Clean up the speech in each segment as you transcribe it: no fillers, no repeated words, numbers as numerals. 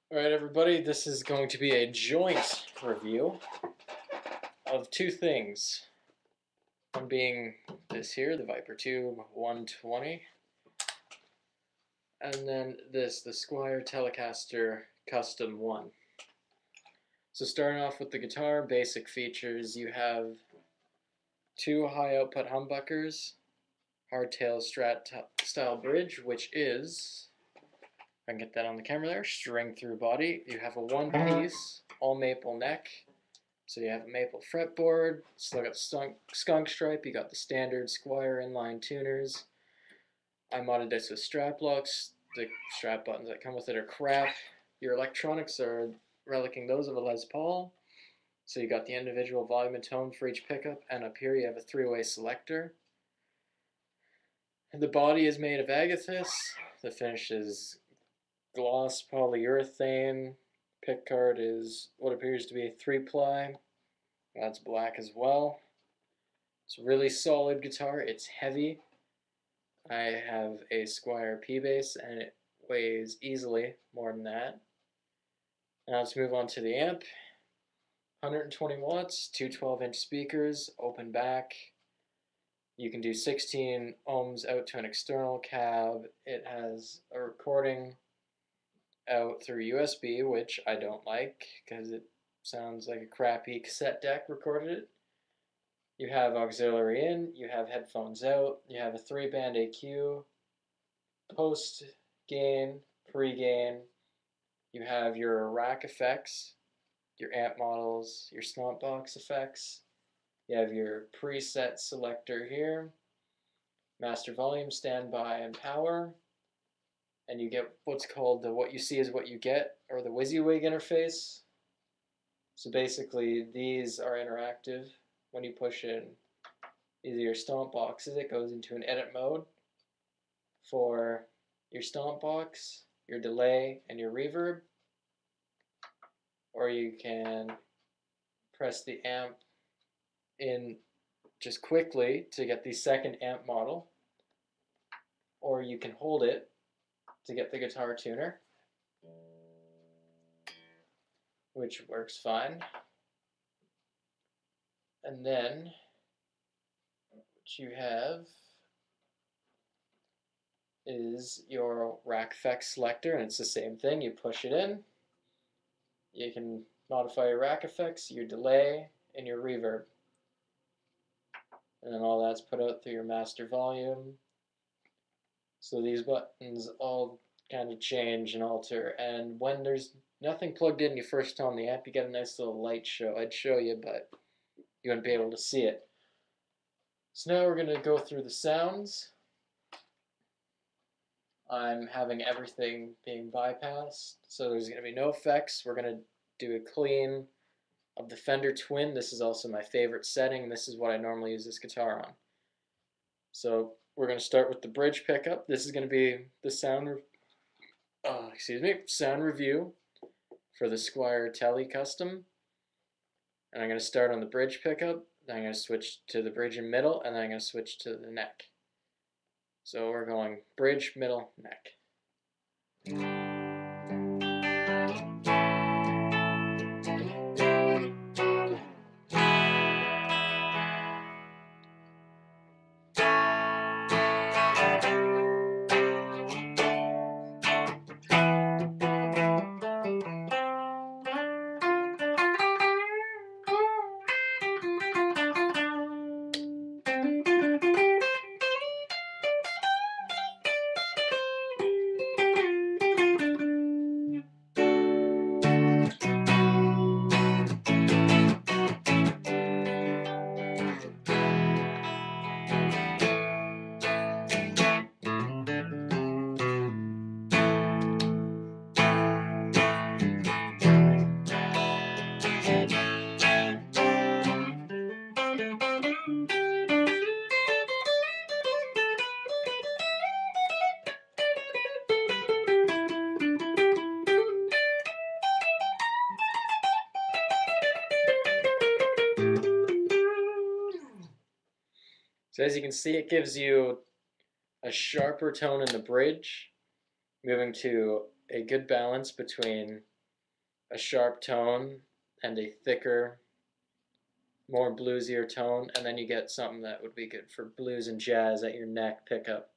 Alright everybody, this is going to be a joint review of two things. One being this here, the Vypyr Tube 120, and then this, the Squire Telecaster Custom 1. So starting off with the guitar, basic features, you have two high output humbuckers, hardtail Strat style bridge, which is, if I can get that on the camera there, string through body. You have a one piece, all maple neck. So you have a maple fretboard, still got the skunk stripe, you got the standard Squire inline tuners. I modded this with strap locks. The strap buttons that come with it are crap. Your electronics are relicking those of a Les Paul. So you got the individual volume and tone for each pickup, and up here you have a three-way selector. And the body is made of agathis. The finish is gloss polyurethane. Pickguard is what appears to be a 3-ply. That's black as well. It's a really solid guitar. It's heavy. I have a Squire P bass and it weighs easily more than that. Now let's move on to the amp. 120 watts, two 12-inch speakers, open back. You can do 16 ohms out to an external cab. It has a recording out through USB, which I don't like because it sounds like a crappy cassette deck recorded it. You have auxiliary in, you have headphones out, you have a 3-band EQ, post gain, pre-gain, you have your rack effects, your amp models, your stomp box effects, you have your preset selector here, master volume, standby, and power, and you get what's called the what you see is what you get, or the WYSIWYG interface. So basically these are interactive. When you push in either your stomp boxes, it goes into an edit mode for your stomp box, your delay, and your reverb. Or you can press the amp in just quickly to get the second amp model, or you can hold it to get the guitar tuner, which works fine. And then what you have is your rack effects selector, and it's the same thing. You push it in. You can modify your rack effects, your delay, and your reverb. And then all that's put out through your master volume. So these buttons all kind of change and alter. And when there's nothing plugged in, you first turn on the amp, you get a nice little light show. I'd show you, but you wouldn't be able to see it. So now we're going to go through the sounds. I'm having everything being bypassed, so there's going to be no effects. We're going to do a clean of the Fender Twin. This is also my favorite setting. This is what I normally use this guitar on. So we're going to start with the bridge pickup. This is going to be the sound review for the Squire Tele Custom. And I'm going to start on the bridge pickup, then I'm going to switch to the bridge and middle, and then I'm going to switch to the neck. So we're going bridge, middle, neck. So as you can see, it gives you a sharper tone in the bridge, moving to a good balance between a sharp tone and a thicker, more bluesier tone, and then you get something that would be good for blues and jazz at your neck pickup.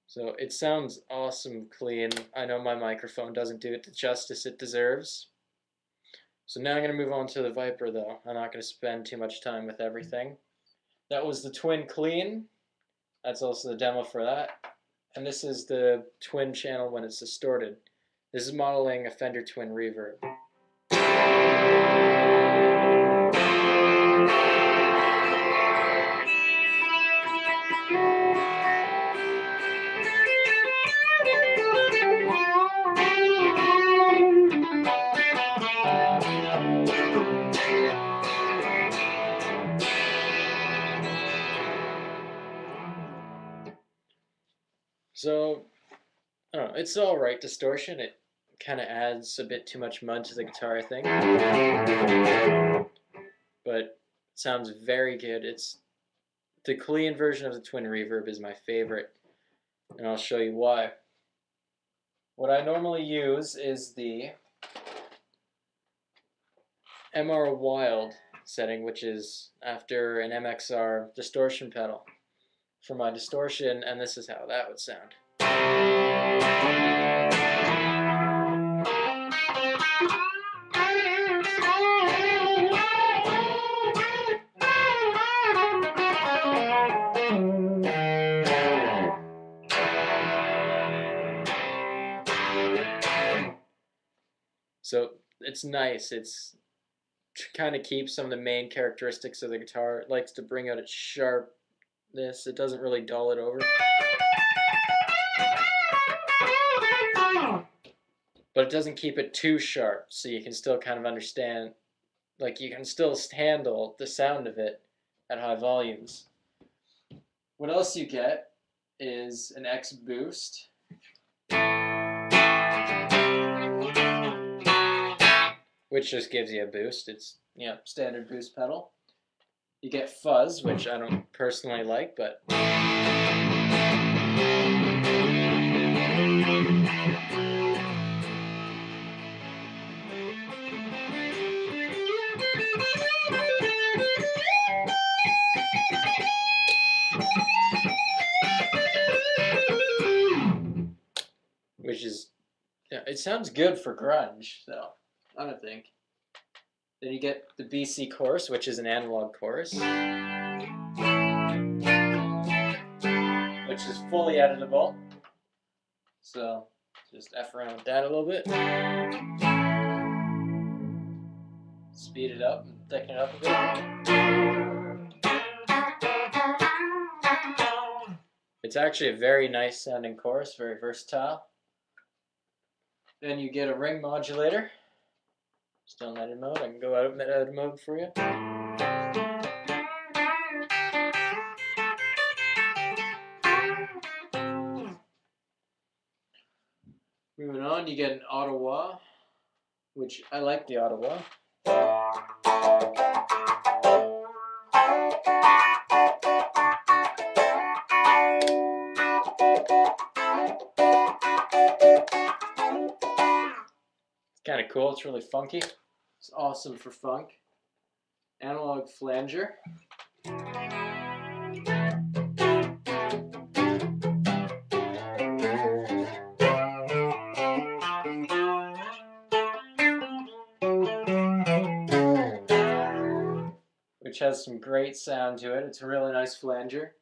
So it sounds awesome clean. I know my microphone doesn't do it the justice it deserves. So now I'm going to move on to the Vypyr though. I'm not going to spend too much time with everything. That was the twin clean. That's also the demo for that. And this is the twin channel when it's distorted. This is modeling a Fender Twin Reverb. So, I don't know, it's alright distortion. It kind of adds a bit too much mud to the guitar, I think. But it sounds very good. It's the clean version of the Twin Reverb is my favorite, and I'll show you why. What I normally use is the MR Wild setting, which is after an MXR distortion pedal for my distortion, and this is how that would sound. So it's nice. It's kind of keeps some of the main characteristics of the guitar. It likes to bring out its sharpness. It doesn't really dull it over. But it doesn't keep it too sharp, so you can still kind of understand, like you can still handle the sound of it at high volumes. What else you get is an X boost. Which just gives you a boost. It's, standard boost pedal. You get fuzz, which I don't personally like, but which is, it sounds good for grunge, so I don't think. Then you get the BC chorus, which is an analog chorus, which is fully editable. So just F around with that a little bit. Speed it up and thicken it up a bit. It's actually a very nice sounding chorus, very versatile. Then you get a ring modulator. Still in edit mode. I can go out of edit mode for you. Moving on, you get an Ottawa, which I like the Ottawa. It's kind of cool. It's really funky. It's awesome for funk. Analog flanger. Which has some great sound to it. It's a really nice flanger.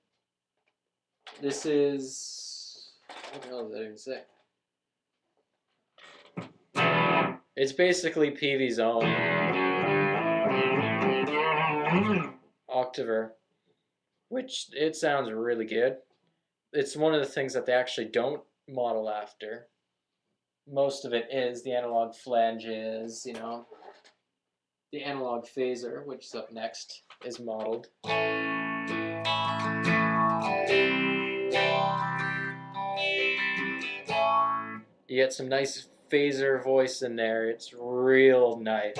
This is, what the hell does that even say? It's basically Peavey's own octaver, which it sounds really good. It's one of the things that they actually don't model after. Most of it is the analog flanges, the analog phaser, which is up next, is modeled. You get some nice phaser voice in there. It's real nice.